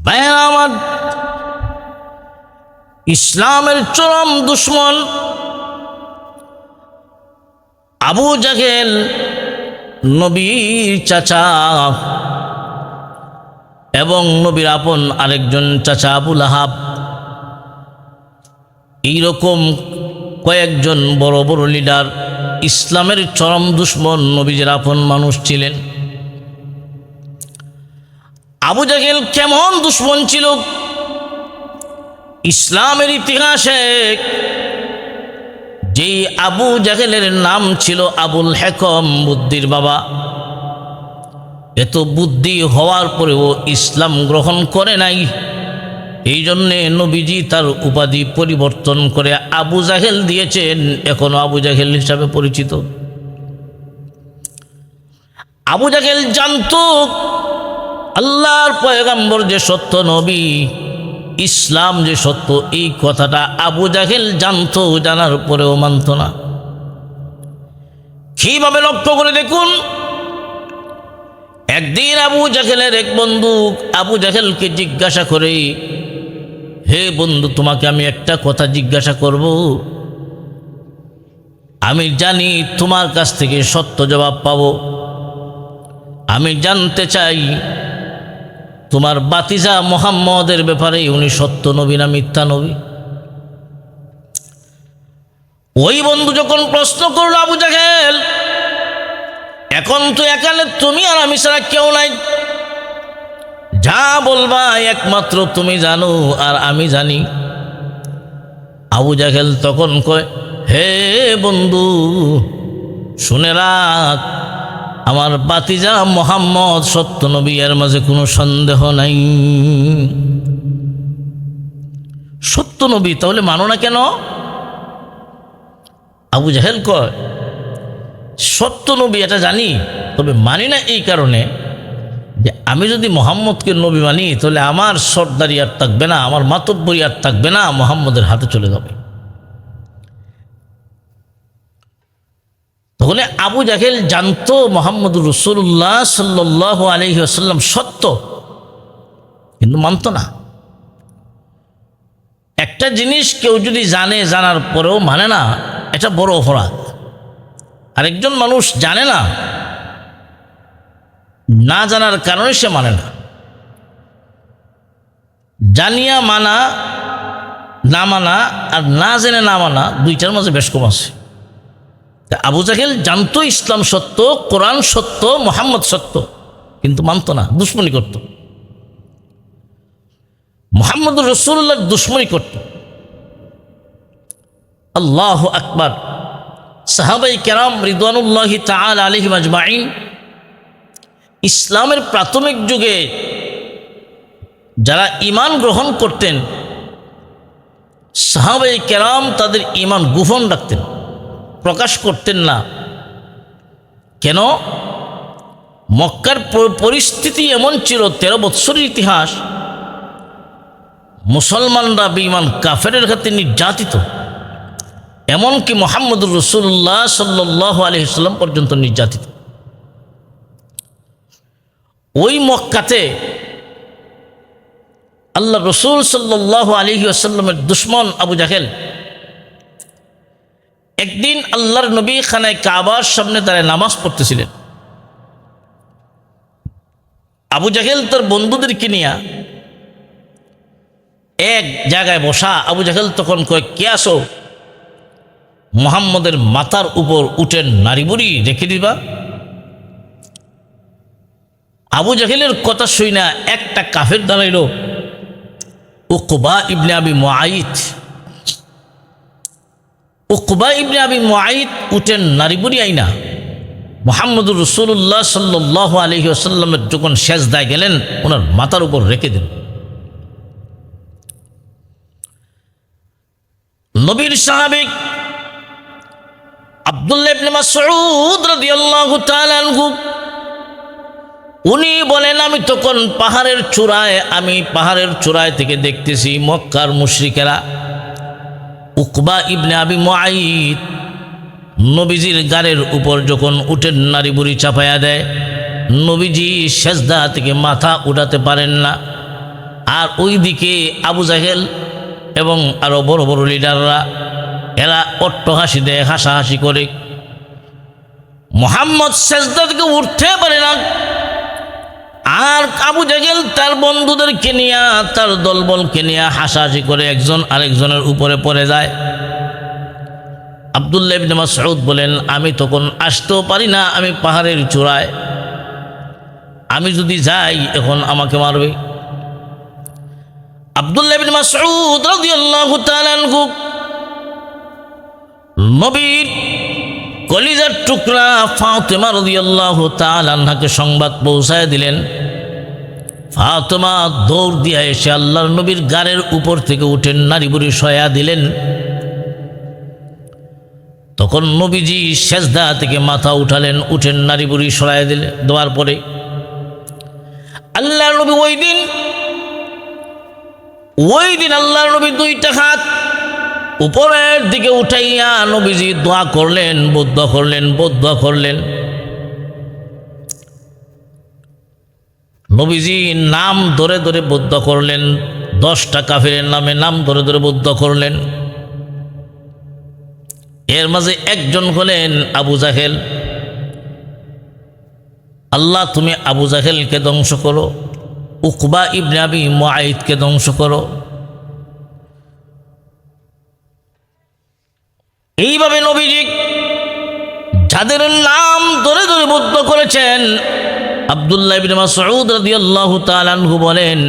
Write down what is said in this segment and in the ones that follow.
ভাইয়েরা আমার, ইসলামের চরম দুশ্মন আবু জাহেল, নবীর চাচা এবং নবীর আপন আরেকজন চাচা আবু লাহাব, এইরকম কয়েকজন বড় বড় লিডার ইসলামের চরম দুশ্মন, নবীর আপন মানুষ ছিলেন। আবু জাহেল কেমন দুশ্মন ছিল? ইসলামের ইতিহাসে যেই আবু জাহেলের নাম ছিল আবুল হেকম, বুদ্ধির বাবা। এত বুদ্ধি হওয়ার পরেও ইসলাম গ্রহণ করে নাই। এই জন্যে নবীজি তার উপাধি পরিবর্তন করে আবু জাহেল দিয়েছেন, এখনো আবু জাহেল হিসাবে পরিচিত। আবু জাহেল জানতো আল্লাহর পয়গম্বর যে সত্য নবী, ইসলাম যে সত্য, এই কথাটা আবু জাহেল জানতো, জানার পরেও মানত না। কিভাবে লক্ষ্য করে দেখুন, একদিন আবু জাহেলের এক বন্ধু আবু জাহেলকে জিজ্ঞাসা করে, হে বন্ধু, তোমাকে আমি একটা কথা জিজ্ঞাসা করব, আমি জানি তোমার কাছ থেকে সত্য জবাব পাবো। আমি জানতে চাই তোমার বাতিজা মুহাম্মদের ব্যাপারে উনি সত্য নবী না মিথ্যা নবী? ওই বন্ধু যখন প্রশ্ন করলো, আবু জাহেল, এখন তো এখানে তুমি আর আমি ছাড়া কেউ নাই, যা বলবা একমাত্র তুমি জানো আর আমি জানি। আবু জাহেল তখন কয়, হে বন্ধু, শুনে রাখ, আমার বাতিজা মুহাম্মদ সত্য নবী, এর মাঝে কোনো সন্দেহ নাই। সত্য নবী, তাহলে মানো না কেন? আবু জাহেল কয়, সত্য নবী এটা জানি, তবে মানি না এই কারণে যে আমি যদি মুহাম্মদকে নবী মানি, তাহলে আমার সর্দারি আর থাকবে না, আমার মাতব্বরি আর থাকবে না, মুহাম্মদের হাতে চলে যাবে। তখন আবু জাহেল জানতো মুহাম্মদুর রাসূলুল্লাহ সাল্লাল্লাহু আলাইহি ওয়াসাল্লাম সত্য, কিন্তু মানত না। একটা জিনিস কেউ যদি জানে, জানার পরেও মানে না, এটা বড় অপরাধ। আরেকজন মানুষ জানে না, না জানার কারণে সে মানে না। জানিয়া মানা, না মানা, আর না জেনে না মানা, দুইটার মাঝে বেশ কম আছে। আবু জাহেল জানতো ইসলাম সত্য, কোরআন সত্য, মুহাম্মদ সত্য, কিন্তু মানত না, দুশ্মনী করত, মুহাম্মদুর রাসূলুল্লাহর দুশ্মনী করত। আল্লাহু আকবার। সাহাবায়ে কেরাম রিদওয়ানুল্লাহি তাআলা আলাইহিম আজমাইন ইসলামের প্রাথমিক যুগে যারা ঈমান গ্রহণ করতেন, সাহাবায়ে কেরাম তাদের ঈমান গোপন রাখতেন, প্রকাশ করতেন না। কেন? মক্কার পরিস্থিতি এমন ছিল, 13 বৎসরের ইতিহাস, মুসলমানরা বেঈমান কাফেরের হাতে নির্যাতিত, এমনকি মুহাম্মদুর রাসূলুল্লাহ সাল্লাল্লাহু আলাইহি ওয়াসাল্লাম পর্যন্ত নির্যাতিত। ওই মক্কাতে আল্লাহ রসুল সাল্লাল্লাহু আলাইহি ওয়াসাল্লামের দুশ্মন আবু জাহেল একদিন আল্লাহর নবী খানায় কাবার সামনে দাঁড়ায় নামাজ পড়তেছিলেন। আবু জাহেল তার বন্ধুদেরকে নিয়ে এক জায়গায় বসা। আবু জাহেল তখন কয়, কে আসো? মুহাম্মদের মাথার উপর উটের নাড়িবুড়ি রেখে দিবা? আবু জাহেলের কথা শুই না একটা কাফের দাঁড়াইল, উকবা ইবনে আবি মুআইত। উকবা ইবনে আবি মুআইত উটের নাড়িবুড়ি আইনা মুহাম্মদুর রাসূলুল্লাহ সাল্লাল্লাহু আলাইহি ওয়াসাল্লামের যখন সেজদায় গেলেন, ওনার মাথার উপর রেখে দিলেন। নবীর সাহাবী আব্দুল্লাহ ইবনে মাসউদ রাদিয়াল্লাহু তাআলা আনহু, উনি বলেন, আমি তখন পাহাড়ের চূড়ায় থেকে দেখতেছি মক্কার মুশরিকেরা উকবা ইবনে আবি মুআইত নবীজির গাড়ের উপর যখন উটের নাড়িবুড়ি চাপায়া দেয়, নবীজি সেজদা থেকে মাথা উঠাতে পারেন না। আর ওইদিকে আবু জাহেল এবং আরো বড় বড় লিডাররা এরা অট্টহাসি দেয়, হাসাহাসি করে। মুহাম্মদ সেজদা থেকে উঠতে পারে না। আর আবু জাহেল তার বন্ধুদেরকে নিয়ে, তার দলবলকে নিয়ে হাসাহাসি করে একজন আরেকজনের উপরে পড়ে যায়। আব্দুল্লাহ ইবনে মাসউদ বলেন, আমি তখন আসতেও পারি না, আমি পাহাড়ের চূড়ায়, আমি যদি যাই এখন আমাকে মারবে। আব্দুল্লাহ ইবনে মাসউদ রাদিয়াল্লাহু তাআলা আনহু নবীর কলিজার টুকরা ফাতেমা রাদিয়াল্লাহু তাআলা আনহাকে সংবাদ পৌঁছায় দিলেন। ফাতেমা দৌড় দিয়ে এসে আল্লাহর নবীর গাড়ির উপর থেকে উঠেন, নারী বুড়ি শয়া দিলেন। তখন নবীজি সেজদা থেকে মাথা উঠালেন, উঠেন নারী বুড়ি সরায় দিলেন। দেওয়ার পরে আল্লাহর নবী ওই দিন আল্লাহর নবী দুইটা হাত উপরের দিকে উঠাইয়া নবীজি দোয়া করলেন, বদদোয়া করলেন। নবীজি নাম ধরে ধরে বদদোয়া করলেন, 10টা কাফিরের নামে নাম ধরে ধরে বদদোয়া করলেন। এর মাঝে একজন হলেন আবু জাহেল। আল্লাহ তুমি আবু জাহেলকে ধ্বংস করো, উকবা ইবনে আবি মুআইদকে ধ্বংস করো। এইভাবে নবীজি যাদের নাম ধরে ধরে বদ্ধ করেছেন, আব্দুল্লাহ ইবনে মাসউদ রাদিয়াল্লাহু তাআলা আনহু বলেন,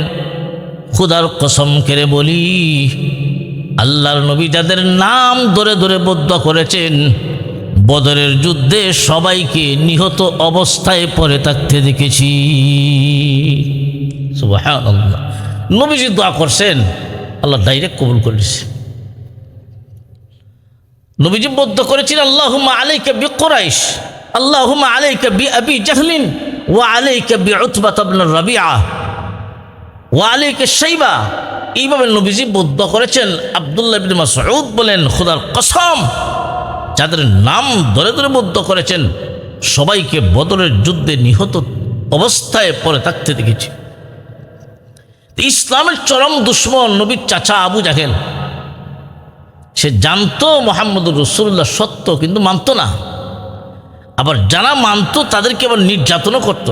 খোদার কসম করে বলি, আল্লাহর নবী যাদের নাম ধরে ধরে বদ্ধ করেছেন, বদরের যুদ্ধে সবাইকে নিহত অবস্থায় পড়ে থাকতে দেখেছি। সুবহানাল্লাহ। নবীজি দোয়া করছেন, আল্লাহ ডাইরেক্ট কবুল করেছে। নবীজি বদ্ধ করেছেন, আল্লাহুম্মা আলাইকা বিকুরাইশ, আল্লাহুম্মা আলাইকা বিআবি জাহলিন ওয়া আলাইকা বিউতবা ইবনে রাবিআ ওয়া আলাইকা শাইবা। এইভাবে নবীজি বদ্ধ করেছেন। আব্দুল্লাহ ইবনে মাসউদ বলেন, খোদার কসম, যাদের নাম ধরে ধরে বদ্ধ করেছেন সবাইকে বদরের যুদ্ধে নিহত অবস্থায় পড়ে থাকতে দেখেছি। ইসলামের চরম দুশ্মন নবীর চাচা আবু জাহেল, সে জানতো মুহাম্মদুর রাসূলুল্লাহ সত্য, কিন্তু মানত না। আবার যারা মানত তাদেরকে আবার নির্যাতনও করত।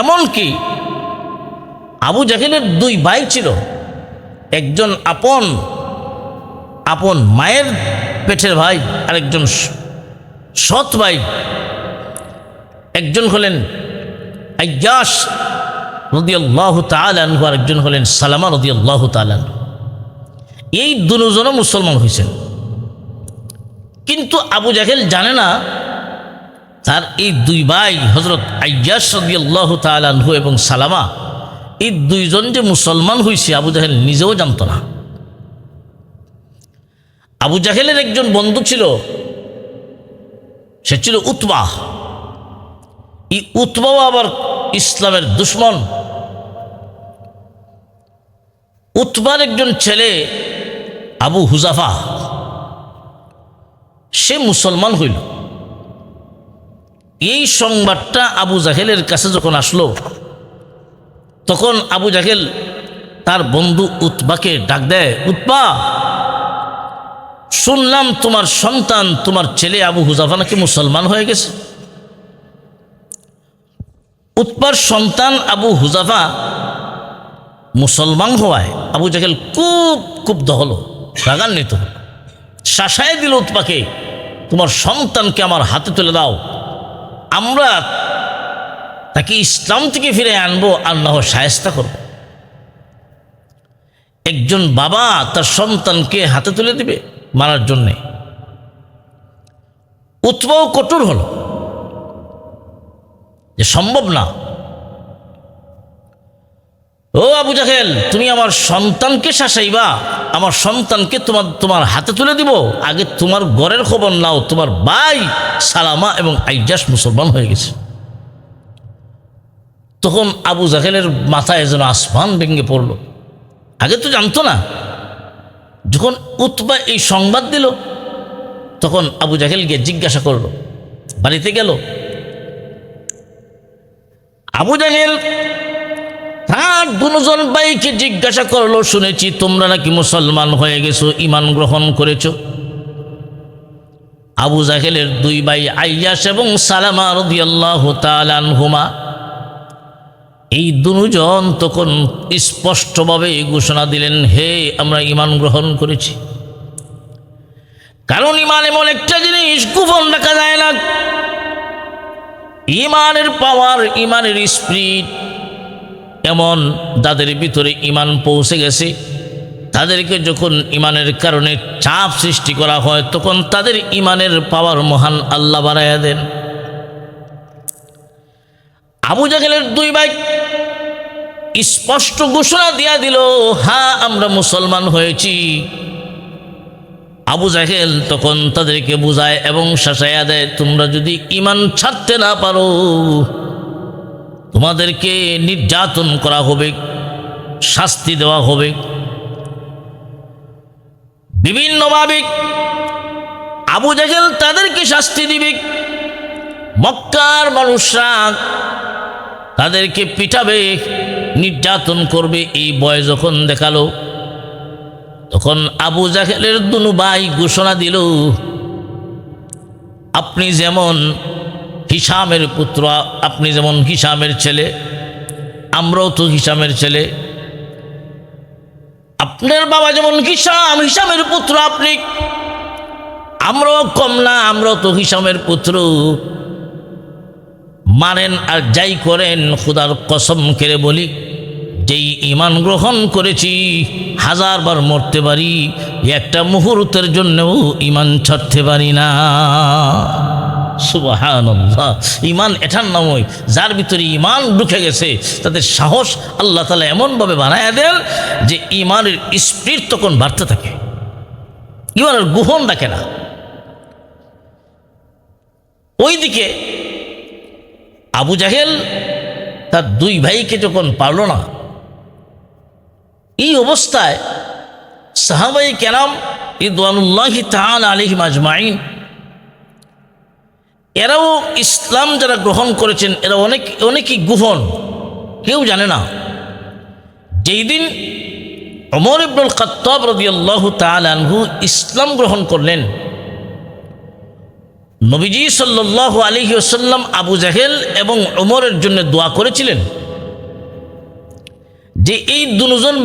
এমনকি আবু জাহেলের 2 ভাই ছিল, একজন আপন মায়ের পেটের ভাই, আরেকজন সৎ ভাই। একজন হলেন আইয়াস রাদিয়াল্লাহু তাআলা আনহু, আরেকজন হলেন সালামা রাদিয়াল্লাহু তাআলা আনহু। এই দুজনও মুসলমান হয়েছেন, কিন্তু আবু জাহেল জানে না তার এই 2 ভাই হযরত আইয়াস রাদিয়াল্লাহু তাআলা আনহু এবং সালামা, এই 2 জন যে মুসলমান হয়েছে আবু জাহেল নিজেও জানত না। আবু জাহেলের একজন বন্ধু ছিল, সে ছিল উতবা। এই উতবাও আবার ইসলামের দুশ্মন। উতবার একজন ছেলে আবু হুজাফা, সে মুসলমান হইল। এই সংবাদটা আবু জাহেলের কাছে যখন আসলো, তখন আবু জাহেল তার বন্ধু উতবাকে ডাক দেয়, উতবা, শুনলাম তোমার সন্তান, তোমার ছেলে আবু হুজাফা নাকি মুসলমান হয়ে গেছে। উতবার সন্তান আবু হুজাফা মুসলমান হওয়ায় আবু জাহেল খুব ক্ষুব্ধ হলো, রাগান্বিত হলো। শাসায় দিল উতবাকে, তোমার সন্তানকে আমার হাতে তুলে দাও, আমরা তাকে ইসলাম থেকে ফিরে আনবো, আর না হয় শায়েস্তা করব। একজন বাবা তার সন্তানকে হাতে তুলে দিবে মারার জন্যে? উতবাও কঠোর হলো যে সম্ভব না। ও আবু জাহেল, তুমি আমার সন্তানকে শাসাইবা, আমার সন্তানকে তোমার হাতে তুলে দিব? আগে তোমার ঘরের খবর নাও, তোমার ভাই সালামা এবং আইয়াস মুসলমান হয়ে গেছে। তখন আবু জাহেলের মাথায় যেন আসমান ভেঙে পড়ল। আগে তো জানতো না। যখন উতবা এই সংবাদ দিল, তখন আবু জাহেল গিয়ে জিজ্ঞাসা করল, বাড়িতে গেল। আবু জাহেল তার দুজন ভাইকে জিজ্ঞাসা করলো, শুনেছি তোমরা নাকি মুসলমান হয়ে গেছো, ঈমান গ্রহণ করেছো। আবু জাহেলের দুই ভাই আইয়াস এবং সালামা রাদিয়াল্লাহু তাআলা আনহুমা, এই দুজন তখন স্পষ্টভাবে ঘোষণা দিলেন, হে আমরা ঈমান গ্রহণ করেছি। কারণ ঈমান এমন একটা জিনিস গোপন রাখা যায় না। ঈমানের পাওয়ার, ঈমানের স্পিরিট এমন, যাদের ভিতরে ঈমান পৌঁছে গেছে তাদেরকে যখন ঈমানের কারণে চাপ সৃষ্টি করা হয় তখন তাদের ঈমানের পাওয়ার মহান আল্লাহ বাড়াইয়া দেন। আবু জাহেলের দুই ভাই স্পষ্ট ঘোষণা দিয়া দিল, হ্যাঁ আমরা মুসলমান হয়েছি। আবু জাহেল তখন তাদেরকে বুঝায় এবং শাসাইয়া দেয়, তোমরা যদি ঈমান ছাড়তে না পারো তোমাদেরকে নির্যাতন করা হবে, শাস্তি দেওয়া হবে বিভিন্নভাবে। আবু জাহেল তাদেরকে শাস্তি দিবে, মক্কার মানুষরা তাদেরকে পিটাবে, নির্যাতন করবে। এই ভয় যখন দেখালো তখন আবু জাহেলের দুনু ভাই ঘোষণা দিল, আপনি যেমন হিশামের পুত্র, আপনি যেমন হিশামের ছেলে, আমরাও তো হিশামের ছেলে। আপনার বাবা যেমন হিশাম, হিশামের পুত্র আপনি, আমরাও কম না, আমরাও তো হিশামের পুত্র। মানেন আর যাই করেন, খুদার কসম করে বলি, যেই ঈমান গ্রহণ করেছি হাজারবার মরতে পারি, একটা মুহূর্তের জন্যও ঈমান ছাড়তে পারি না। সুবহানাল্লাহ। ঈমান এটার নামই, যার ভিতরে ঈমান ঢুকে গেছে তাদের সাহস আল্লাহ তাআলা এমনভাবে বানায়া দেন যে ঈমানের স্পিরিট তখন বাড়তে থাকে, ঈমানের গোপন রাখে না। ওইদিকে আবু জাহেল তার দুই ভাইকে যখন পারল না, এই অবস্থায় সাহাবায়ে কেরাম রিদওয়ানুল্লাহি তাআলা আলাইহিম আজমাইন, এরাও ইসলাম যারা গ্রহণ করেছেন এরা অনেকই গোপন, কেউ জানে না। যেই দিন ওমর ইবনুল খাত্তাব রাদিয়াল্লাহু তাআলা আনহু ইসলাম গ্রহণ করলেন, নবীজি সাল্লাল্লাহু আলাইহি ওয়াসাল্লাম আবু জাহেল এবং ওমরের জন্য দোয়া করেছিলেন যে এই দুজন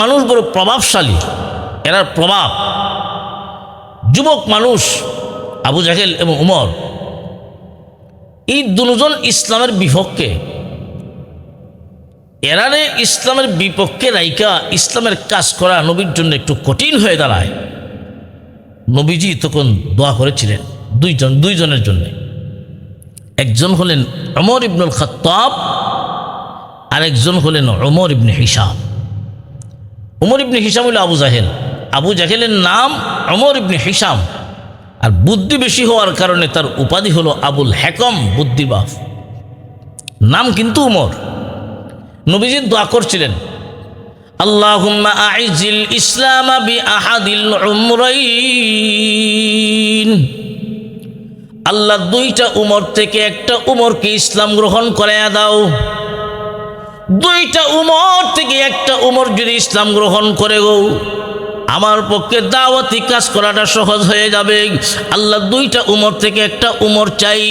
মানুষ বড় প্রভাবশালী, এরা প্রভাব, যুবক মানুষ আবু জাহেল এবং ওমর, এই দুজন ইসলামের বিপক্ষে, এরারে ইসলামের বিপক্ষে রাইকা ইসলামের কাজ করা নবীর জন্য একটু কঠিন হয়ে দাঁড়ায়। নবীজি তখন দোয়া করেছিলেন দুইজনের জন্য। একজন হলেন ওমর ইবনুল খাত্তাব, আরেকজন হলেন ওমর ইবনে হিশাম। ওমর ইবনে হিশাম হল আবু জাহেল, আবু জাহেলের নাম ওমর ইবনে হিশাম, আর বুদ্ধি বেশি হওয়ার কারণে তার উপাধি হলো আবুল হেকম, বুদ্ধির বাপ। নাম কিন্তু ওমর। নবীজি দোয়া করছিলেন, আল্লাহুম্মা আইজিল ইসলাম বিআহাদিল উমরাইন, আল্লাহ দুইটা উমর থেকে একটা উমরকে ইসলাম গ্রহণ করাইয়া দাও। দুইটা উমর থেকে একটা উমর যদি ইসলাম গ্রহণ করে গো, আমার পক্ষে দাওয়াতি কাজ করাটা সহজ হয়ে যাবে। আল্লাহ দুইটা উমর থেকে একটা উমর চাই,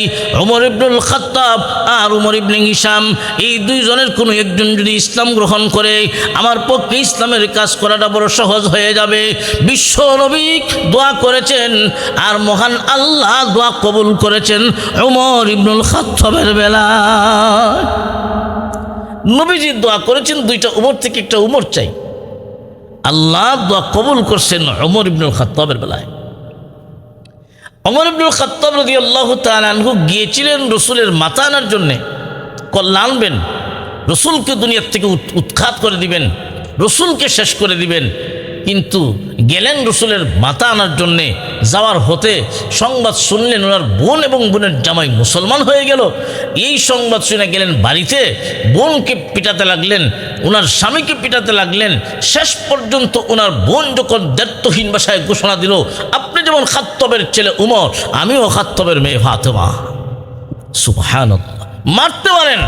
ওমর ইবনুল খাত্তাব আর ওমর ইবনে হিশাম, এই দুইজনের কোনো একজন যদি ইসলাম গ্রহণ করে আমার পক্ষে ইসলামের কাজ করাটা বড় সহজ হয়ে যাবে। বিশ্ব নবী দোয়া করেছেন আর মহান আল্লাহ দোয়া কবুল করেছেন ওমর ইবনুল খাত্তাবের বেলায়। নবীজি দোয়া করেছেন দুইটা উমর থেকে একটা উমর চাই, আল্লাহ দোয়া কবুল করছেন ওমর ইবনুল খাত্তাবের বেলায়। ওমর ইবনুল খাত্তাব রাদিয়াল্লাহু তাআলা আনহু গিয়েছিলেন রসুলের মাথা আনার জন্যে, কল্যাণ আনবেন, রসুলকে দুনিয়ার থেকে উৎখাত করে দিবেন, রসুলকে শেষ করে দিবেন। কিন্তু গেলেন রসুলের মাথা আনার জন্যে, যাওয়ার হতে সংবাদ শুনলেন ওনার বোন এবং বোনের জামাই মুসলমান হয়ে গেল। এই সংবাদ শুনে গেলেন বাড়িতে, বোনকে পিটাতে লাগলেন, ওনার স্বামীকে পিটাতে লাগলেন। শেষ পর্যন্ত ওনার বোন যখন দায়িত্বহীন ভাষায় ঘোষণা দিল, আপনি যেমন খাত্তাবের ছেলে উমর, আমিও খাত্তাবের মেয়ে ফাতেমা। সুবহানাল্লাহ। মারতে পারেন,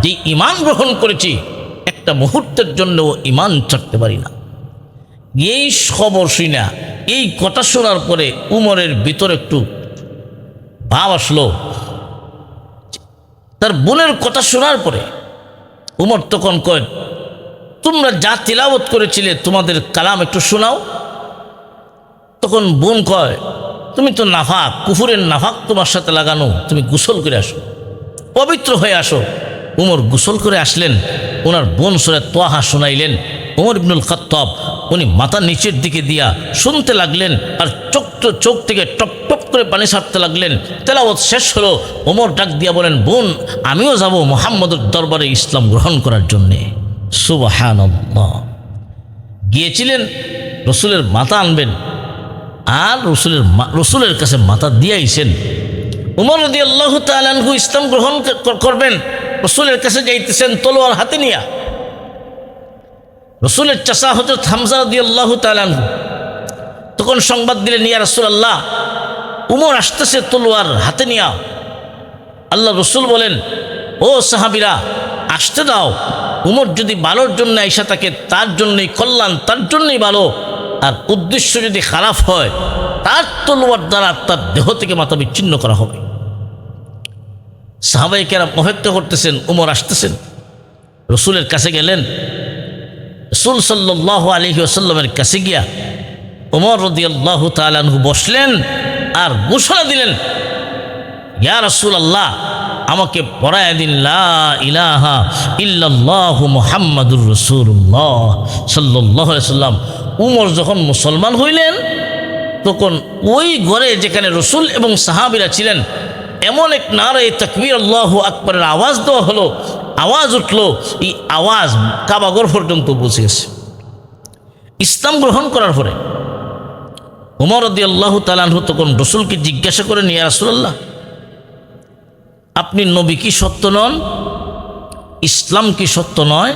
যে ঈমান গ্রহণ করেছি একটা মুহূর্তের জন্য ঈমান ছাড়তে পারি না। এই খবর শুনা, এই কথা শোনার পরে উমরের ভিতরে একটু ভাব আসলো। তার বোনের কথা শোনার পরে উমর তখন কয়, তোমরা যা তিলাওয়াত করেছিলে তোমাদের কালাম একটু শোনাও। তখন বোন কয়, তুমি তো নাফাক, কুফুরের নাফাক তোমার সাথে লাগানো, তুমি গোসল করে আসো, পবিত্র হয়ে আসো। উমর গোসল করে আসলেন, ওনার বোন সূরা তোহা শোনাইলেন। উমর ইবনুল খাত্তাব উনি মাথা নিচের দিকে দিয়া শুনতে লাগলেন, আর চোখ থেকে টপ টপ করে পানি ছাড়তে লাগলেন। তেলাওয়াত শেষ হলো, ওমর ডাক দিয়া বলেন, বোন আমিও যাব মুহাম্মদের দরবারে ইসলাম গ্রহণ করার জন্যে। সুবহানাল্লাহ। গিয়েছিলেন রসুলের মাথা আনবেন, আর রসুলের কাছে মাথা দিয়াইছেন। উমর রাদিয়াল্লাহু তাআলা আনহু ইসলাম গ্রহণ করবেন, রসুলের কাছে যাইতেছেন তলোয়ার হাতে নিয়া। রসুলের চাচা হযরত হামজা রাদিয়াল্লাহু তাআলা আনহু তখন সংবাদ দিলেন, ইয়া রাসূলুল্লাহ, উমর আসতেছে তলোয়ার হাতে নিয়া। আল্লাহ রসুল বলেন, ও সাহাবীরা আসতে দাও, উমর যদি ভালোর জন্য আইসা থাকে তার জন্যই কল্যাণ, তার জন্যই ভালো। আর উদ্দেশ্য যদি খারাপ হয় তার তলোয়ার দ্বারা তার দেহ থেকে মাথা বিচ্ছিন্ন করা হবে। সাহাবায়ে কেরাম অপেক্ষা করতেছেন, উমর আসতেছেন। রসুলের কাছে গেলেন, রসুল সাল্লাল্লাহু আলাইহি ওয়াসাল্লামের কাছে গিয়া উমর রাদিয়াল্লাহু তাআলা আনহু বসলেন আর ঘোষণা দিলেন, ইয়া রাসূলুল্লাহ, আমাকে পড়ায় দিন লা ইলাহা ইল্লাল্লাহু মুহাম্মাদুর রাসূলুল্লাহ সাল্লাল্লাহু আলাইহি ওয়াসাল্লাম। উমর যখন মুসলমান হইলেন তখন ওই ঘরে যেখানে রসুল এবং সাহাবীরা ছিলেন এমন এক নারে তাকবীর আল্লাহু আকবরের আওয়াজ দেওয়া হলো, আওয়াজ উঠলো, এই আওয়াজ কাবাগর পর্যন্ত পৌঁছে গেছে। ইসলাম গ্রহণ করার পরে উমর রাদিয়াল্লাহু তাআলা আনহু তখন রসুলকে জিজ্ঞাসা করেন, ইয়া রাসূলুল্লাহ, আপনি নবী কি সত্য নন? ইসলাম কি সত্য নয়?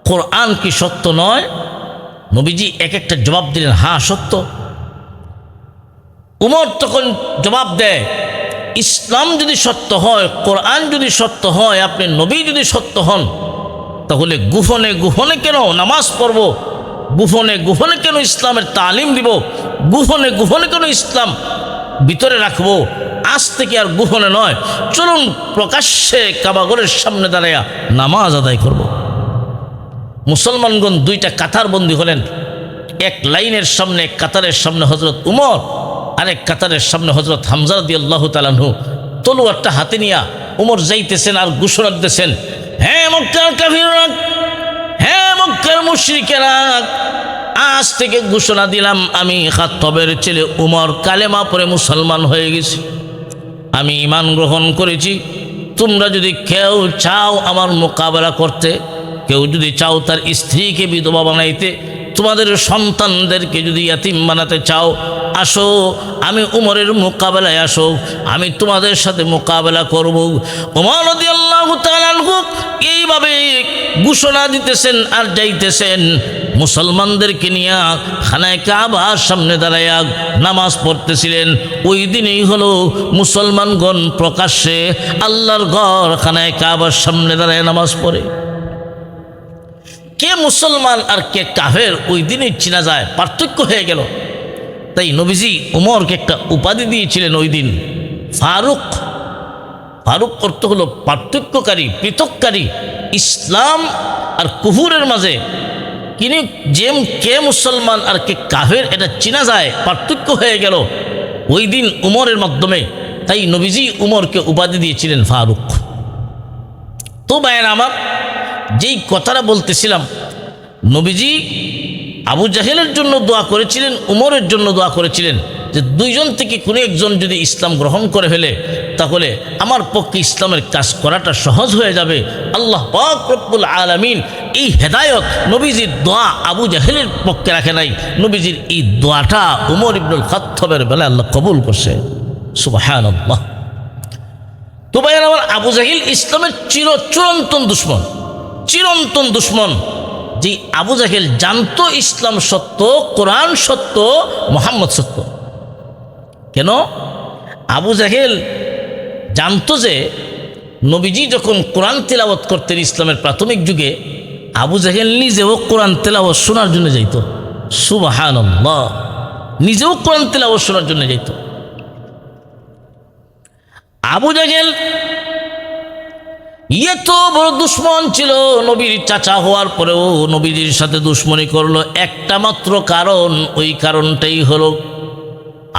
কোরআন কি সত্য নয়? নবীজি এক একটা জবাব দিলেন, হ্যাঁ সত্য। উমর তখন জবাব দেয়, ইসলাম যদি সত্য হয়, কোরআন যদি সত্য হয়, আপনি নবী যদি সত্য হন, তাহলে গোপনে গোপনে কেন নামাজ পড়ব? গোপনে গোপনে কেন ইসলামের তালিম দিব? গোপনে গোপনে কেন ইসলাম ভিতরে রাখবো? আজ থেকে আর গোপনে নয়, চলুন প্রকাশ্যে কাবাগরের সামনে দাঁড়াইয়া নামাজ আদায় করব। মুসলমানগণ দুইটা কাতার বন্দী হলেন, এক লাইনের সামনে কাতারের সামনে হযরত উমর, আরেক কাতারের সামনে হযরত হামজা রাদিয়াল্লাহু তাআলা আনহু। তলোয়ারটা হাতে নিয়া উমর যাইতেছেন আর ঘোষণা দিতেছেন, হ্যাঁ মক্কার কাফিররা, হ্যাঁ মক্কার মুশরিকেরা, আজ থেকে ঘোষণা দিলাম আমি খাত্তাবের ছেলে উমর কালেমা পড়ে মুসলমান হয়ে গেছি, আমি ঈমান গ্রহণ করেছি। তোমরা যদি কেউ চাও আমার মোকাবেলা করতে, কেউ যদি চাও তার স্ত্রীকে বিধবা বানাইতে, তোমাদের সন্তানদেরকে যদি ইয়াতিম বানাতে চাও, আসো আমি উমরের মোকাবেলায় আসো, আমি তোমাদের সাথে মোকাবেলা করব। উমর রাদিয়াল্লাহু তাআলা আনহু এইভাবে ঘোষণা দিতেছেন আর যাইতেছেন, মুসলমানদেরকে নিয়ে খানায় কাবার সামনে দাঁড়াইয়া নামাজ পড়তেছিলেন। ওই দিনেই হলো মুসলমানগণ প্রকাশ্যে আল্লাহর ঘর খানায় কাবার সামনে দাঁড়ায় নামাজ পড়ে। কে মুসলমান আর কে কাফের ওই দিনই চেনা যায়, পার্থক্য হয়ে গেল। তাই নবীজি উমরকে একটা উপাধি দিয়েছিলেন ওই দিন, ফারুক। ফারুক অর্থ হলো পার্থক্যকারী, পৃথককারী। ইসলাম আর কুফুরের মাঝে কিনি কে মুসলমান আর কে কাফের এটা চেনা যায়, পার্থক্য হয়ে গেল ওই দিন উমরের মাধ্যমে। তাই নবীজি উমরকে উপাধি দিয়েছিলেন ফারুক। তো ভাইয়েরা আমার, যেই কথাটা বলতেছিলাম, নবীজি আবু জাহেলের জন্য দোয়া করেছিলেন, উমরের জন্য দোয়া করেছিলেন, যে দুইজন থেকে কোনো একজন যদি ইসলাম গ্রহণ করে ফেলে তাহলে আমার পক্ষে ইসলামের কাজ করাটা সহজ হয়ে যাবে। আল্লাহ পাক রব্বুল আলামিন এই হেদায়ত নবীজির দোয়া আবু জাহেলের পক্ষে রাখে নাই, নবীজির এই দোয়াটা উমর ইবনুল খাত্তাবের বেলায় আল্লাহ কবুল করছে। সুবহানাল্লাহ। তো ভাই আমার, আবু জাহেল ইসলামের চিরন্তন দুশ্মন, চিরন্তন দুশ্মন। যে আবু জাহেল জানতো ইসলাম সত্য, কোরআন সত্য, মুহাম্মদ সত্য। কেন? আবু জাহেল জানতো যে নবীজি যখন কোরআন তেলাওয়াত করতেন ইসলামের প্রাথমিক যুগে, আবু জাহেল নিজেও কোরআন তেলাওয়াত শোনার জন্য যাইত। সুবহানাল্লাহ, নিজেও কোরআন তেলাওয়াত শোনার জন্য যাইত। আবু জাহেল এত বড় দুশ্মন ছিল, নবীর চাচা হওয়ার পরেও নবীজির সাথে দুশ্মনী করলো একটা মাত্র কারণ, ওই কারণটাই হলো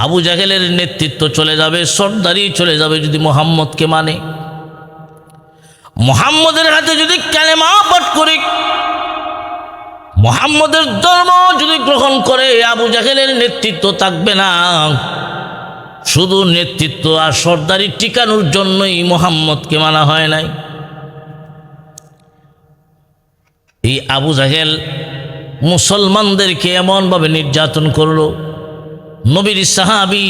আবু জাহেলের নেতৃত্ব চলে যাবে, সর্দারি চলে যাবে যদি মুহাম্মদকে মানে। মুহাম্মদের হাতে যদি কালেমা পাঠ করে, মুহাম্মদের ধর্ম যদি গ্রহণ করে, আবু জাহেলের নেতৃত্ব থাকবে না। শুধু নেতৃত্ব আর সর্দারি টিকানোর জন্যই মুহাম্মদকে মানা হয় নাই। এই আবু জাহেল মুসলমানদেরকে এমনভাবে নির্যাতন করল, নবীর সাহাবী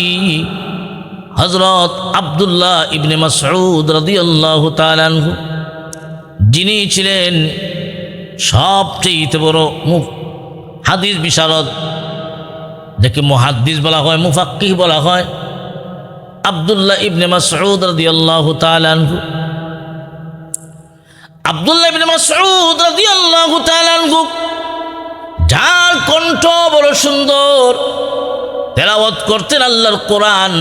হযরত আব্দুল্লাহ ইবনে মাসউদ রাদিয়াল্লাহু তাআলা আনহু, যিনি ছিলেন সবচেয়ে বড় হাদিস বিশারদ, যাকে মুহাদ্দিস বলা হয়, মুফাক্কিহ বলা হয়, আব্দুল্লাহ ইবনে মাসউদ রাদিয়াল্লাহু তাআলা আনহু। আব্দুল্লাহ ইবনে মাসউদ রাদিয়াল্লাহু তাআলা আনহু, যার কণ্ঠ বড় সুন্দর, তেলাওয়াত করতেন আল্লাহর কোরআন।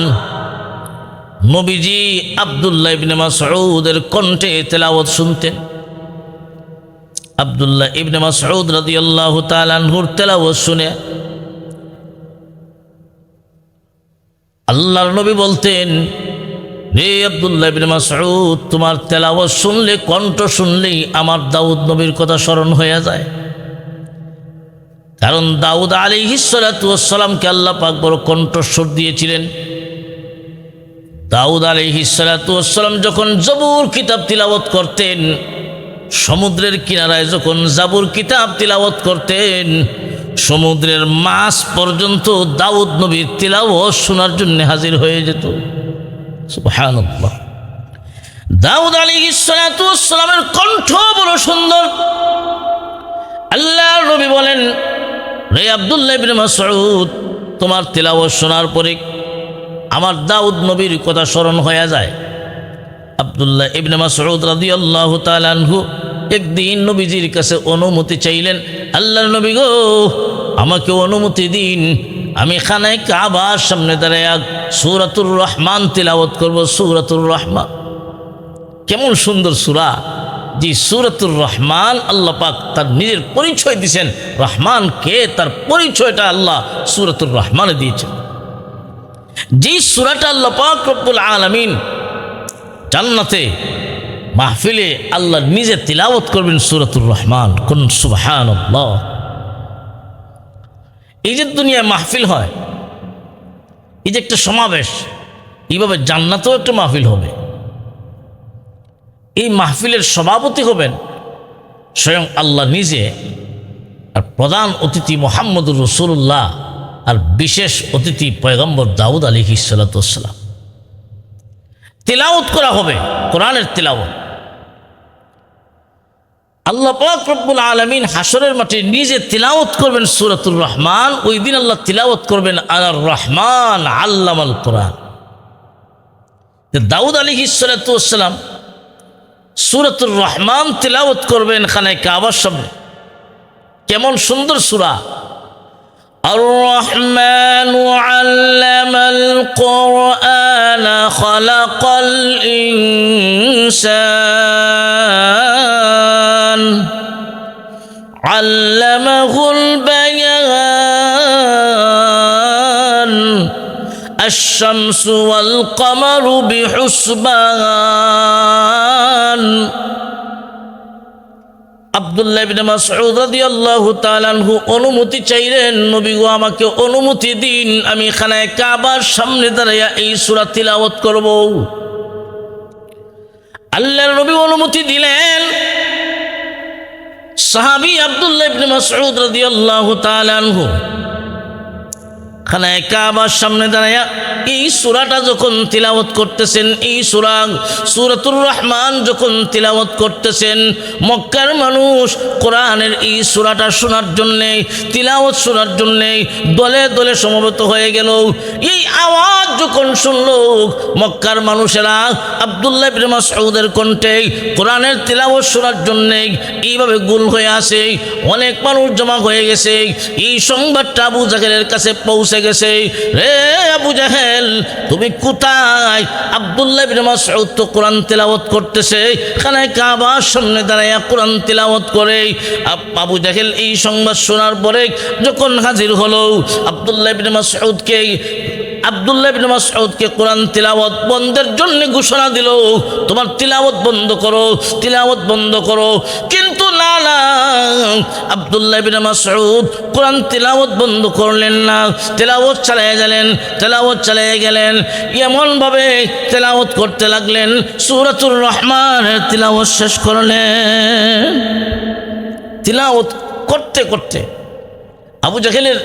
নবীজি আব্দুল্লাহ ইবনে মাসউদের কণ্ঠে তেলাওয়াত শুনতেন। আব্দুল্লাহ ইবনে মাসউদ রাদিয়াল্লাহু তাআলা আনহুর তেলাওয়াত শুনে আল্লাহর নবী বলতেন, হে আব্দুল্লাহ ইবনে মাসউদ, তোমার তেলাওয়াত শুনলে, কণ্ঠ শুনলেই আমার দাউদ নবীর কথা স্মরণ হয়ে যায়। কারণ দাউদ আলাইহিস সালাতু ওয়াস সালামকে আল্লাহ পাক বড় কণ্ঠস্বর দিয়েছিলেন। দাউদ আলাইহিস সালাতু ওয়াস সালাম যখন জবুর কিতাব তিলাওয়াত করতেন, সমুদ্রের কিনারায় যখন জাবুর কিতাব তিলাওয়াত করতেন, সমুদ্রের মাছ পর্যন্ত দাউদ নবীর তিলাওয়াত শোনার জন্য হাজির হয়ে যেত। সুবহানাল্লাহ। দাউদ আলাইহিস সালাতু ওয়াস সালামের কণ্ঠ বড় সুন্দর। আল্লাহর নবী বলেন, রে আব্দুল্লাহ ইবনে মাসউদ, তোমার তিলাওয়াত শোনার পরে আমার দাউদ নবীর কথা স্মরণ হয়ে যায়। আব্দুল্লাহ ইবনে মাসউদ রাদিয়াল্লাহু তাআলা আনহু একদিন নবীজির কাছে অনুমতি চাইলেন, আল্লাহর নবী গো, আমাকে অনুমতি দিন, আমি খানায় কাবার সামনে দাঁড়ায় সূরাতুর রহমান তিলাওয়াত করব। সূরাতুর রহমান কেমন সুন্দর সূরা! যে সূরাতুর রহমান, আল্লাহ পাক তার নিজের পরিচয় দিয়েছেন। রহমান কে, তার পরিচয়টা আল্লাহ সূরাতুর রহমানে দিয়েছেন। যে সূরাটা আল্লাহ পাক রব্বুল আলামিন জান্নাতে মাহফিলে আল্লাহ নিজে তিলাওয়াত করবেন সূরাতুর রহমান। কোন সুবহানাল্লাহ! এই যে দুনিয়ায় মাহফিল হয়, এই যে একটা সমাবেশ, এইভাবে জান্নাতেও একটা মাহফিল হবে। এই মাহফিলের সভাপতি হবেন স্বয়ং আল্লাহ নিজে, আর প্রধান অতিথি মুহাম্মদুর রাসূলুল্লাহ, আর বিশেষ অতিথি পয়গম্বর দাউদ আলাইহিস সালাতু ওয়াস সালাম। তিলাওয়াত করা হবে কোরআনের তিলাওয়াত। আল্লাহ পাক রব্বুল আলামিন হাসরের মাঠে নিজে তিলাওয়াত করবেন সূরাতুর রহমান। ওই দিন আল্লাহ তিলাওয়াত করবেন আর রহমান আল্লামাল কোরআন। দাউদ আলাইহিস সালাতু ওয়াস সালাম সূরাতুর রহমান তিলাওয়াত করবেন খানায় কাবার সামনে। কেমন সুন্দর সূরা! আর রহমানু আল্লামাল কোরআন খালাকাল ইনসান আল্লামাহুল বায়ান আশ-শামসু ওয়াল কমারু বিহুসবান। আব্দুল্লাহ ইবনে মাসউদ রাদিয়াল্লাহু তাআলা আনহু অনুমতি চাইলেন, নবী গো, আমাকে অনুমতি দিন, আমি খানায় কাবার সামনে দাঁড়াইয়া এই সূরা তিলাওয়াত করব। আল্লাহর নবী অনুমতি দিলেন। সাহাবী আব্দুল্লাহ ইবনে মাসউদ রাদিয়াল্লাহু তাআলা আনহু খানায়ে কাবার সামনে দাঁড়ায়া এই সূরাটা যখন তিলাওয়াত করতেছেন, এই সূরাতুর রহমান যখন তিলাওয়াত করতেছেন, মক্কার মানুষ কোরআনের এই সূরাটা শোনার জন্যে, তিলাওয়াত শোনার জন্যে দলে দলে সমবেত হয়ে গেল। এই আওয়াজ যখন শুনল মক্কার মানুষেরা আব্দুল্লাহ ইবনে মাসউদের কণ্ঠে কোরআনের তিলাওয়াত শোনার জন্যে এইভাবে গোল হয়ে আসে, অনেক মানুষ জমা হয়ে গেছে। এই সংবাদটা আবু জাহেলের কাছে পৌঁছে গেছে। রে আবু জাহেল, তুমি কোথায়? আব্দুল্লাহ ইবনে মাসউদ তো কোরআন তিলাওয়াত করতেছে, খানায়ে কাবার সামনে দাঁড়ায়া কোরআন তিলাওয়াত করে। আবু জাহেল এই সংবাদ শোনার পরে যখন হাজির হলো আব্দুল্লাহ ইবনে মাসউদকে কোরআন তিলাওয়াত বন্ধের জন্য ঘোষণা দিল, তোমার তিলাওয়াত বন্ধ করো, তিলাওয়াত বন্ধ করো। কিন্তু না, আব্দুল্লাহ ইবনে মাসউদ কোরআন তিলাওয়াত বন্ধ করলেন না, তিলাওয়াত চালিয়ে গেলেন। এমনভাবে তিলাওয়াত করতে লাগলেন, সূরাতুর রহমানের তিলাওয়াত শেষ করলেন। তিলাওয়াত করতে করতে আবু জাহেলের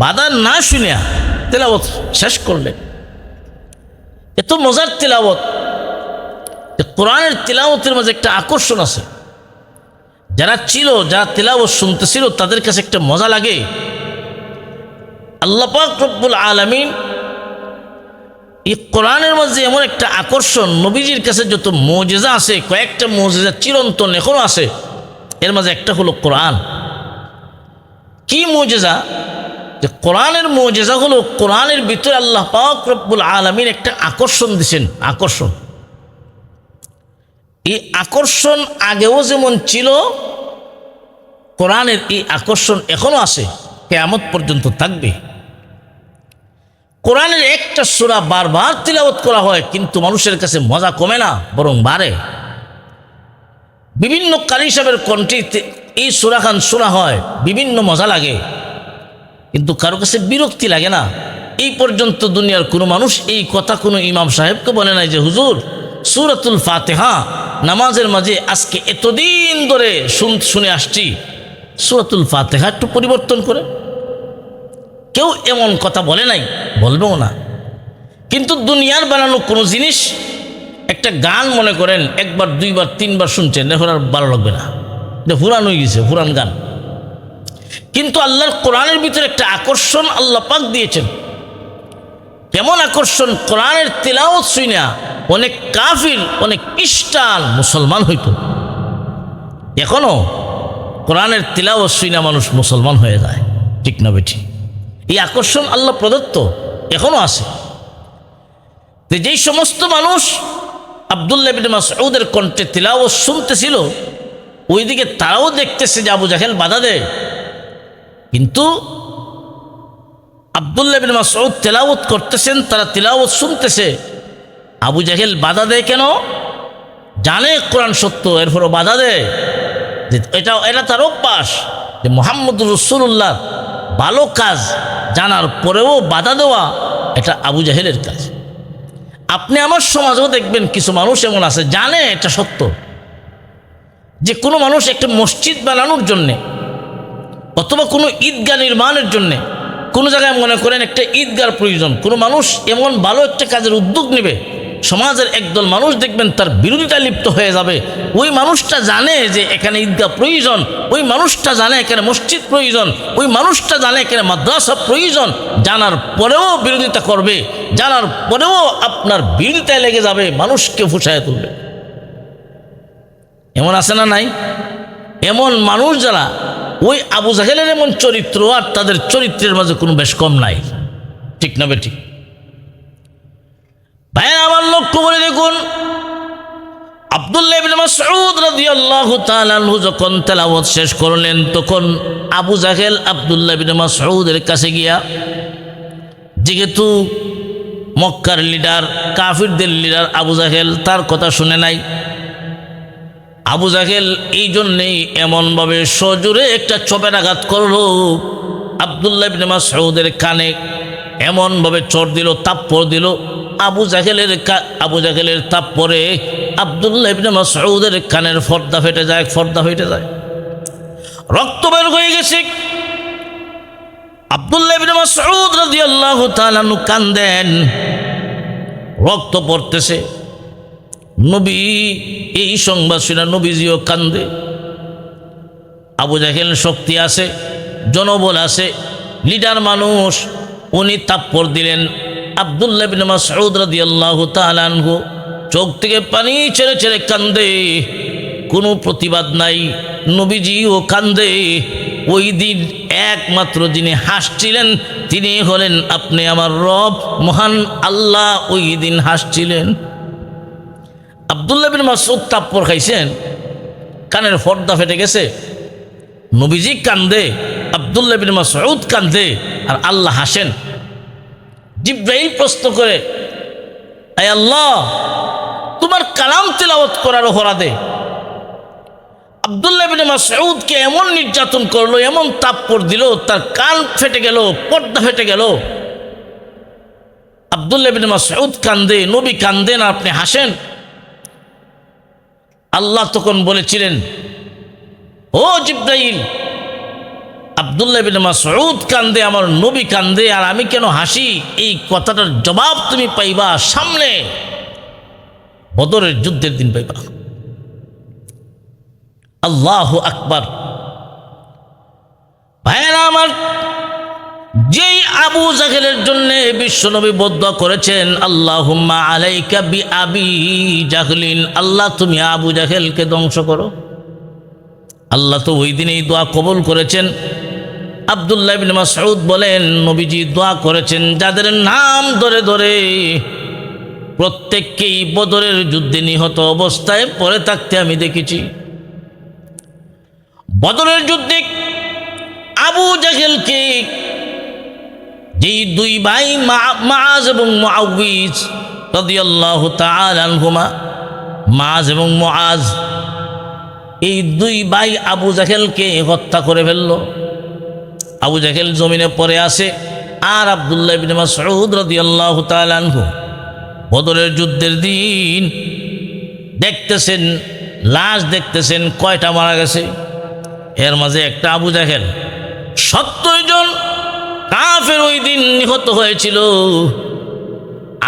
বাধা না শুনিয়া তিলাওয়াত শেষ করলেন। এত মজার তিলাওয়াত, কোরআনের তিলাওয়াতের মাঝে একটা আকর্ষণ আছে। যারা তিলাওয়াত শুনতেছিল তাদের কাছে একটা মজা লাগে। আল্লাহ পাক রব্বুল আলামিন এই কোরআনের মাঝে এমন একটা আকর্ষণ, নবীজির কাছে যত মুজিজা আছে, কয়েকটা মুজিজা চিরন্তন এখনো আছে, এর মাঝে একটা হলো কোরআন। কি মুজিজা? যে কোরআনের মুজিজা হলো কোরআনের ভিতরে আল্লাহ পাক রব্বুল আলামিন একটা আকর্ষণ দিয়েছেন। এই আকর্ষণ আগেও যেমন ছিল, কোরআনের এই আকর্ষণ এখনো আছে, কিয়ামত পর্যন্ত থাকবে। কোরআনের একটা সূরা বারবার তিলাওয়াত করা হয়, কিন্তু মানুষের কাছে মজা কমে না, বরং বাড়ে। বিভিন্ন কারি সাহেবের কণ্ঠে এই সূরাখান শোনা হয়, বিভিন্ন মজা লাগে, কিন্তু কারো কাছে বিরক্তি লাগে না। এই পর্যন্ত দুনিয়ার কোনো মানুষ এই কথা কোনো ইমাম সাহেবকে বলে নাই যে হুজুর সূরাতুল ফাতিহা নামাজের মাঝে আজকে এতদিন ধরে শুনে আসছি, সূরাতুল ফাতিহা একটু পরিবর্তন করে। কেউ এমন কথা বলে নাই, বলবেও না। কিন্তু দুনিয়ার বানানো কোনো জিনিস, একটা গান মনে করেন একবার দুইবার তিনবার শুনছেন, এখন আর ভালো লাগবে না, এটা পুরান হয়ে গেছে, পুরান গান। কিন্তু আল্লাহর কোরআনের ভিতরে একটা আকর্ষণ আল্লাহ পাক দিয়েছেন। কেমন আকর্ষণ? কোরআনের তিলাওয়াত শুনিয়া অনেক কাফির, অনেক খ্রিস্টান মুসলমান হইত। এখনো কোরআনের তিলাওয়াত শুনিয়া মানুষ মুসলমান হয়ে যায়, ঠিক না বেঠি? এই আকর্ষণ আল্লাহ প্রদত্ত এখনো আছে। যেই সমস্ত মানুষ আব্দুল্লাহ ইবনে মাসউদের কণ্ঠে তিলাওয়াত শুনতেছিল, ওইদিকে তারাও দেখতেছে যে আবু জাহেল বাধা দেয়। কিন্তু আব্দুল্লাহ ইবনে মাসউদ তিলাওয়াত করতেছেন, তারা তিলাওয়াত শুনতেছে, আবু জাহেল বাধা দেয় কেন? জানে কোরআন সত্য, এরপরও বাধা দেয়। যে এটা তার অভ্যাস, যে মুহাম্মদুর রাসূলুল্লাহ ভালো কাজ জানার পরেও বাধা দেওয়া, এটা আবু জাহেলের কাজ। আপনি আমার সমাজেও দেখবেন কিছু মানুষ এমন আছে, জানে এটা সত্য, যে কোনো মানুষ একটা মসজিদ বানানোর জন্যে অথবা কোনো ঈদগাহ নির্মাণের জন্যে কোনো জায়গায় মনে করেন একটা ঈদগার প্রয়োজন, কোনো মানুষ এমন ভালো একটা কাজের উদ্যোগ নেবে, সমাজের একদল মানুষ দেখবেন তার বিরোধিতা লিপ্ত হয়ে যাবে। ওই মানুষটা জানে যে এখানে ঈদগাহ প্রয়োজন, ওই মানুষটা জানে এখানে মসজিদ প্রয়োজন, ওই মানুষটা জানে এখানে মাদ্রাসা প্রয়োজন, জানার পরেও বিরোধিতা করবে, জানার পরেও আপনার বিরোধিতায় লেগে যাবে, মানুষকে ফুসায় তুলবে। এমন আছে না নাই? এমন মানুষ যারা, ওই আবু জাহেলের এমন চরিত্র, আর তাদের চরিত্রের মাঝে কোনো বেশ কম নাই, ঠিক না বেঠিক? ভাইয়েরা আমার লক্ষ্য করে দেখুন, আব্দুল্লাহ ইবনে মাসউদ রাদিয়াল্লাহু তাআলা আনহু যখন তেলাওয়াত শেষ করলেন, তখন আবু জাহেল আব্দুল্লাহ ইবনে মাসউদের কাছে গিয়া, যেহেতু মক্কার লিডার, কাফিরদের লিডার আবু জাহেল, তার কথা শুনে নাই, আবু জাহেল এই জন্যেই এমনভাবে সজোরে একটা চপের আঘাত করলো আব্দুল্লাহ ইবনে মাসউদের কানে, এমনভাবে চর দিল, তাপ্পর দিল। আবু জাহেলের তাপ্পরে আব্দুল্লাহ ইবনে মাসউদের কানের পর্দা ফেটে যায়, রক্ত বের হয়ে গেছে। আব্দুল্লাহ ইবনে মাসউদ রাদিয়াল্লাহু তাআলা আনহু কান্দেন, রক্ত পড়তেছে। নবী এই সংবাদ শুনে নবীজিও কান্দে। আবু জাহেল শক্তি আছে, জনবল আছে, লিডার মানুষ, উনি থাপ্পড় দিলেন। আব্দুল্লাহ ইবনে মাসউদ রাদিয়াল্লাহু তাআলা আনহু চোখ থেকে পানি ছেড়ে ছেড়ে কান্দে, কোনো প্রতিবাদ নাই। নবীজিও কান্দে। ওই দিন একমাত্র যিনি হাসছিলেন তিনি হলেন আপনি আমার রব মহান আল্লাহ। ওই দিন হাসছিলেন। আব্দুল্লাহ বিন মাসউদ থাপ্পড় খাইছেন, কানের পর্দা ফেটে গেছে। নবীজি কান্দে, আব্দুল্লাহ বিন মাসউদ কান্দে, আর আল্লাহ হাসেন। জিব্রাইল প্রশ্ন করে, আয় আল্লাহ, তোমার কালাম তেলাওয়াত করার অপরাধে আব্দুল্লাহ বিন মাসউদকে এমন নির্যাতন করলো, এমন থাপ্পড় দিল, তার কান ফেটে গেল, পর্দা ফেটে গেল। আব্দুল্লাহ বিন মাসউদ কান্দে, নবী কান্দেন, আপনি হাসেন। আল্লাহ তখন বলেছিলেন, ও জিব্রাইল, আব্দুল্লাহ বিন মাসউদ কান্দে, আমার নবী কান্দে, আর আমি কেন হাসি? এই কথাটার জবাব তুমি পাইবা সামনে বদরের যুদ্ধের দিন পাইবা। আল্লাহু আকবার। ভাইয়েরা আমার, যেই আবু জাহেলের জন্য বিশ্বনবী বদদুয়া করেছেন, আল্লাহুম্মা আলাইকা বিআবি জাহলিন, আল্লাহ তুমি আবু জাহেলকে ধ্বংস করো। আল্লাহ তো ওই দিন এই দোয়া কবুল করেছেন। আব্দুল্লাহ ইবনে মাসউদ বলেন, নবীজি দোয়া করেছেন যাদের নাম ধরে ধরে প্রত্যেককেই বদরের যুদ্ধে নিহত অবস্থায় পড়ে থাকতে আমি দেখেছি। বদরের যুদ্ধে আবু জাহেলকে যেই দুই ভাই মুআজ এবং মুআউযিজ রাদিয়াল্লাহু তাআলা আনহুমা, মুআজ এবং মুআজ, এই দুই ভাই আবু জাহেলকে হত্যা করে ফেলল। আবু জাহেল জমিনে পড়ে আছে, আর আব্দুল্লাহ ইবনে মাসউদ রাদিয়াল্লাহু তাআলা আনহু বদরের যুদ্ধের দিন দেখতেছেন, লাশ দেখতেছেন, কয়টা মারা গেছে। এর মাঝে একটা আবু জাহেল। 70 জন কাফের ওই দিন নিহত হয়েছিল,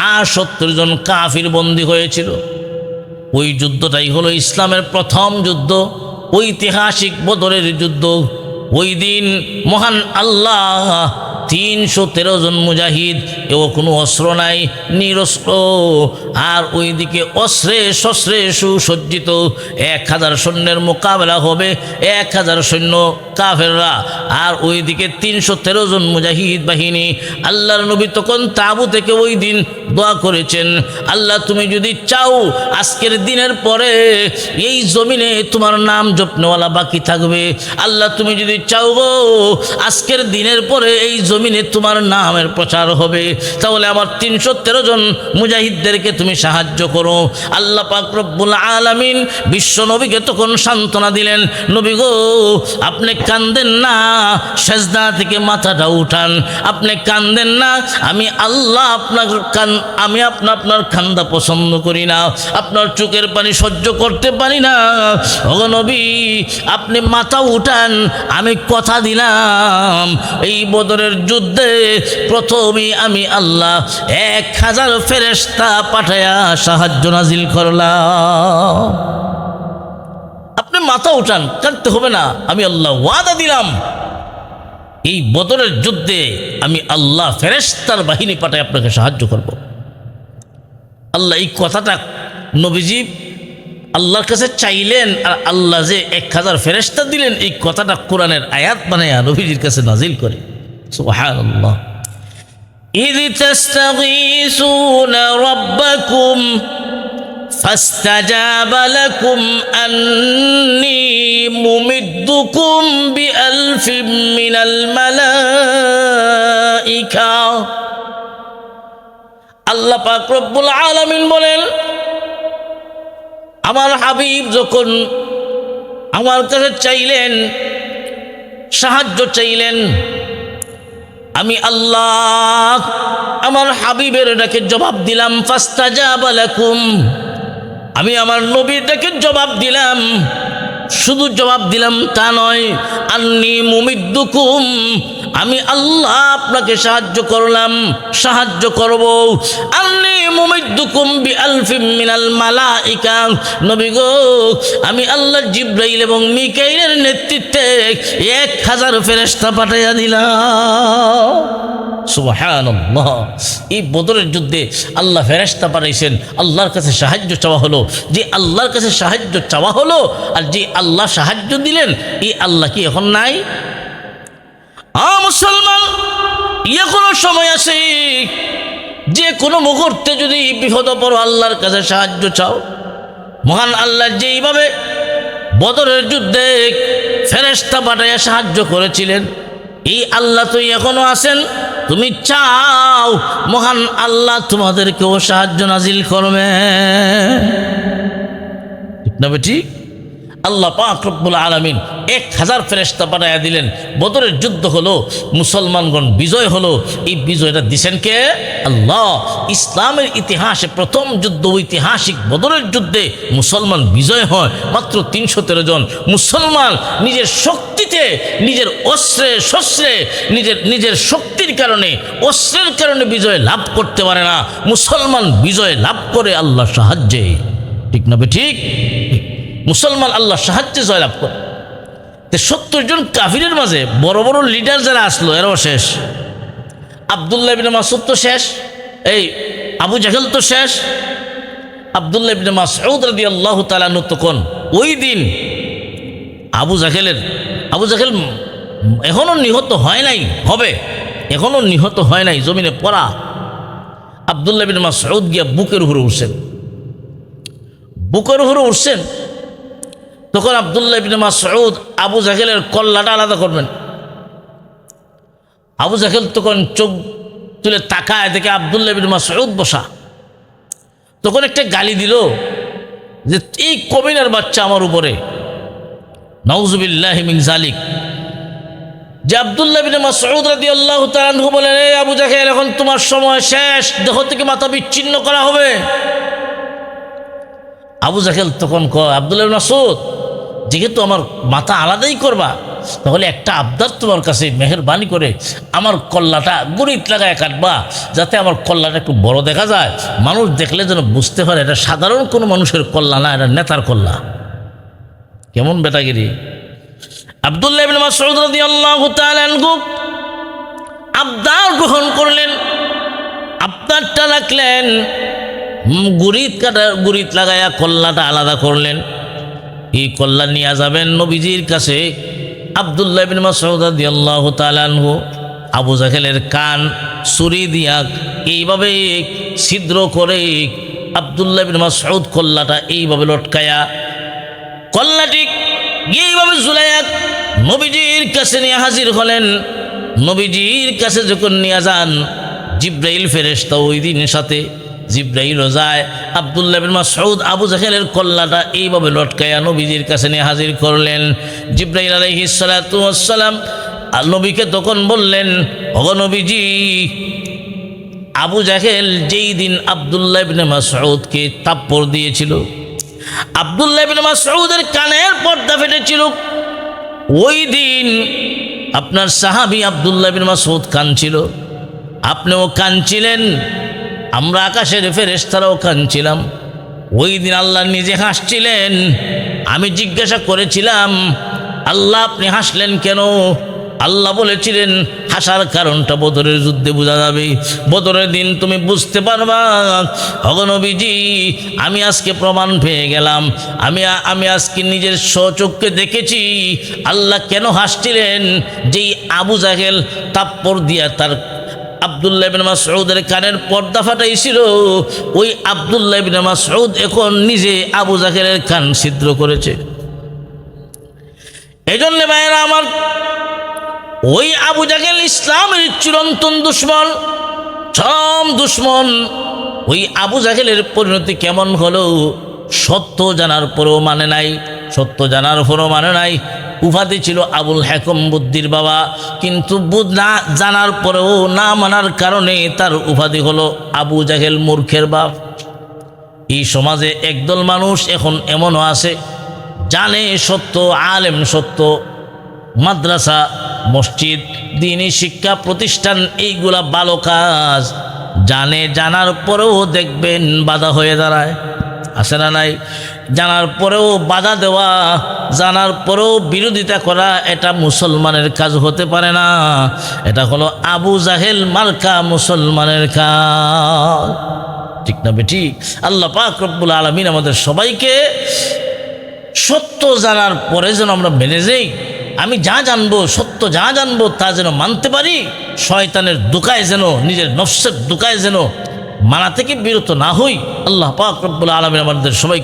আর 70 জন কাফির বন্দী হয়েছিল। ওই যুদ্ধটাই হলো ইসলামের প্রথম যুদ্ধ, ঐতিহাসিক বদরের যুদ্ধ। ওই দিন মহান আল্লাহ 313 জন মুজাহিদ, কেউ কোনো অস্ত্র নাই, নিরস্ত্র, আর ওইদিকে অস্ত্রে শস্ত্রে সুসজ্জিত 1000 সৈন্যের মোকাবেলা হবে, 1000 সৈন্য কাফেররা, আর ওইদিকে 313 জন মুজাহিদ বাহিনী। আল্লাহর নবী তখন তাঁবু থেকে ওই দিন দোয়া করেছেন, আল্লাহ তুমি যদি চাও আজকের দিনের পরে এই জমিনে তোমার নাম জপনেওয়ালা বাকি থাকবে। আল্লাহ তুমি যদি চাও গো আজকের দিনের পরে এই জমিনে তোমার নামের প্রচার হবে, তাহলে আমার 313 জন মুজাহিদদেরকে তুমি সাহায্য করো। আল্লাহ পাক রব্বুল আলামিন বিশ্ব নবীকে তখন সান্ত্বনা দিলেন, নবী গো আপনি কান্দেন না, সেজদা থেকে মাথাটা উঠান, আপনি কান্দেন না। আমি আল্লাহ আমি আপনার কান্দা পছন্দ করি না, আপনার চোখের পানি সহ্য করতে পারি না। ওগো নবী আপনি মাথা উঠান, আমি কথা দিলাম এই বদরের যুদ্ধে প্রথমেই আমি আল্লাহ 1000 ফেরেশতা পাঠায়া সাহায্য নাজিল করলাম। আপনি মাথা উঠান, কাঁদতে হবে না। আমি আল্লাহ ওয়াদা দিলাম এই বদরের যুদ্ধে আমি আল্লাহ ফেরেশতার বাহিনী পাঠায় আপনাকে সাহায্য করব। আল্লাহ এই কথাটা নবীজি আল্লাহর কাছে চাইলেন, আর আল্লাহ যে 1000 ফেরেশতা দিলেন, এই কথাটা কোরআনের আয়াত বানায়া নবীজির কাছে নাজিল করে। সুবহানাল্লাহ। ইয তাস্তাগীসুনা রাব্বাকুম ফাস্তাজাবা লাকুম আন্নী মুমিদ্দুকুম বিআলফিন মিনাল মালাইকা। আল্লাহ পাক রব্বুল আলামিন বলেন, আমার হাবিব যখন আমার কাছে চাইলেন, সাহায্য চাইলেন, আমি আল্লাহ আমার হাবিবের ডাকে জবাব দিলাম। ফাস্তাজাবা লাকুম, আমি আমার নবীর ডাকে জবাব দিলাম। শুধু জবাব দিলাম তা নয়, আন্নী মুমিদ্দুকুম, আমি আল্লাহ আপনাকে সাহায্য করলাম, সাহায্য করব। আন্নী মুমিদ্দুকুম বিআলফিম মিনাল মালাইকা, নবী গো আমি আল্লাহ জিবরাইল এবং মিকাইলের নেতৃত্বে 1000 ফেরেশতা পাঠাইয়া দিলাম। সুবহানাল্লাহ। এই বদরের যুদ্ধে আল্লাহ ফেরেশতা পাঠাইছেন, আল্লাহর কাছে সাহায্য চাওয়া হলো। যে আল্লাহর কাছে সাহায্য চাওয়া হলো আর যে আল্লাহ সাহায্য দিলেন, এই আল্লাহ কি এখন নাই? মুসলমান, এখনো সময় আছে। যে কোনো মুহূর্তে যদি বিপদে পড়ো আল্লাহর কাছে সাহায্য চাও। মহান আল্লাহ যেইভাবে বদরের যুদ্ধে ফেরেশতা পাঠাইয়া সাহায্য করেছিলেন, এই আল্লাহ তো এখনো আছেন। তুমি চাও মহান আল্লাহ তোমাদেরকেও সাহায্য নাজিল করবে, ঠিক না ঠিক? আল্লাহ পাক রব্বুল আলামিন 1000 ফেরেশতা পাঠাইয়া দিলেন। বদরের যুদ্ধ হলো, মুসলমানগণ বিজয় হলো। এই বিজয়টা দিছেন কে? আল্লাহ। ইসলামের ইতিহাসে প্রথম যুদ্ধ, ঐতিহাসিক বদরের যুদ্ধে মুসলমান বিজয় হয়। মাত্র 313 জন মুসলমান নিজের শক্তিতে, নিজের অস্ত্রে শস্ত্রে, নিজের শক্তির কারণে, অস্ত্রের কারণে বিজয় লাভ করতে পারে না। মুসলমান বিজয় লাভ করে আল্লাহর সাহায্যে, ঠিক না ঠিক? মুসলমান আল্লাহর সাহায্যে জয়লাভ করে। 70 জন কাফিরের মাঝে বড় বড় লিডার যারা আসলো এরাও শেষ। আব্দুল্লাহ ইবনে মাসউদ তো শেষ, এই আবু জাহেল তো শেষ। আব্দুল্লাহ ইবনে মাসউদ রাদিয়াল্লাহু তাআলা আনহু তখন ওই দিন আবু জাহেল এখনো নিহত হয় নাই, হবে এখনো নিহত হয় নাই, জমিনে পড়া। আব্দুল্লাহ ইবনে মাসউদ গিয়া বুকের উপরে উঠছেন, তখন আব্দুল্লাহ ইবনে মাসউদ আবু জাহেলের কল্লাটা আলাদা করবেন। আবু জাহেল তখন চোখ তুলে তাকায়, দেখে আব্দুল্লাহ ইবনে মাসউদ বসা। তখন একটা গালি দিল যে এই কবিরার বাচ্চা আমার উপরে, নাউজুবিল্লাহি মিন যালিক। যে আব্দুল্লাহ ইবনে মাসউদ রাদিয়াল্লাহু তাআলা আনহু বলেন, এই আবু জাহেল এখন তোমার সময় শেষ, দেহ থেকে মাথা বিচ্ছিন্ন করা হবে। আবু জাহেল তখন কয়, আব্দুল্লাহ ইবনে মাসউদ যেহেতু আমার মাথা আলাদাই করবা, তাহলে একটা আবদার তোমার কাছে মেহেরবানি করে আমার কল্লাটা গরিত লাগায় কাটবা, যাতে আমার কল্লাটা একটু বড় দেখা যায়, মানুষ দেখলে যেন বুঝতে পারে এটা সাধারণ কোনো মানুষের কল্লা না, এটা নেতার কল্লা। কেমন বেটাগিরি! আব্দুল্লাহ ইবনে মাসউদ রাদিয়াল্লাহু তাআলা আনহু আবদার গ্রহণ করলেন, আবদারটা রাখলেন, গুরিত লাগায়া কল্লাটা আলাদা করলেন। এই কল্লা নিয়ে যাবেন নবীজির কাছে। আব্দুল্লাহ ইবনে মাসউদ রাদিয়াল্লাহু তাআলা আনহু আবু জাহেলের কান ছুরি দিয়া এইভাবে ছিদ্র করে আব্দুল্লাহ ইবনে মাসউদ কল্লাটা এইভাবে লটকায়া, কল্লাটি এইভাবে ঝুলাইয়া নবীজির কাছে নিয়ে হাজির হলেন। নবীজির কাছে যখন নিয়ে যান, জিবরাইল ফেরেশতা ওই দিন সাথে জিবরাইলও যায়। আব্দুল্লাহ ইবনে মাসউদ আবু জাহেলের কল্লাটা এইভাবে লটকায়া নবীজির কাছে নিয়ে হাজির করলেন। জিবরাইল আলাইহিস সালাতু ওয়াস সালাম নবীকে তখন বললেন, ওগো নবীজি, আবু জাহেল যেই দিন আব্দুল্লাহ ইবনে মাসউদকে থাপ্পড় দিয়েছিল, আব্দুল্লাহ ইবনে মাসউদের কানের পর্দা ফেটেছিল, ওই দিন আপনার সাহাবী আব্দুল্লাহ ইবনে মাসউদ কাঁদছিল, আপনিও কাঁদছিলেন, আমরা আকাশের ফেরেশতারাও কাঁদছিলাম। ওই দিন আল্লাহ নিজে হাসছিলেন। আমি জিজ্ঞাসা করেছিলাম, আল্লাহ আপনি হাসলেন কেন? আল্লাহ বলেছিলেন, হাসার কারণটা বদরের যুদ্ধে বোঝা যাবে, বদরের দিন তুমি বুঝতে পারবা। ওগো নবীজি, আমি আজকে প্রমাণ পেয়ে গেলাম, আমি আজকে নিজের স্বচক্ষে দেখেছি আল্লাহ কেন হাসছিলেন। যেই আবু জাহেল থাপ্পড় দিয়া তার আব্দুল্লাহ ইবনে মাসউদের কানের পর্দা ফাটাইছিল, ওই আব্দুল্লাহ ইবনে মাসউদ এখন নিজে আবু জাহেলের কান ছিদ্র করেছে। এই জন্য ভাইয়েরা আমার, ওই আবু জাহেল ইসলামের চিরন্তন দুশ্মন, চরম দুশ্মন। ওই আবু জাহেলের পরিণতি কেমন হলো? সত্য জানার পরেও মানে নাই, সত্য জানার পরেও মানে নাই। উপাধি ছিল আবুল হাকম, বুদ্ধির বাবা, কিন্তু না জানার পরেও না মানার কারণে তার উপাধি হলো আবু জাহেল, মূর্খের বাপ। এই সমাজে একদল মানুষ এখন এমনও আছে, জানে সত্য, আলেম সত্য, মাদ্রাসা মসজিদ, দ্বীনি শিক্ষা প্রতিষ্ঠান, এইগুলা ভালো কাজ। জানার পরেও দেখবেন বাধা হয়ে দাঁড়ায়, আছে না নাই? জানার পরেও বাধা দেওয়া, জানার পরেও বিরোধিতা করা, এটা মুসলমানের কাজ হতে পারে না। এটা হলো আবু জাহেল মার্কা মুসলমানের কাজ, ঠিক না বেঠিক? আল্লাহ পাক রব্বুল আলামিন আমাদের সবাইকে সত্য জানার পরে যেন আমরা মেনে যাই। আমি যা জানবো, সত্য যা জানবো তা যেন মানতে পারি, শয়তানের দোকায় যেন, নিজের নফসের দোকায় যেন মানা থেকে বিরত না হই। আল্লাহ পাক রব্বুল আলামিন আমাদের সবাইকে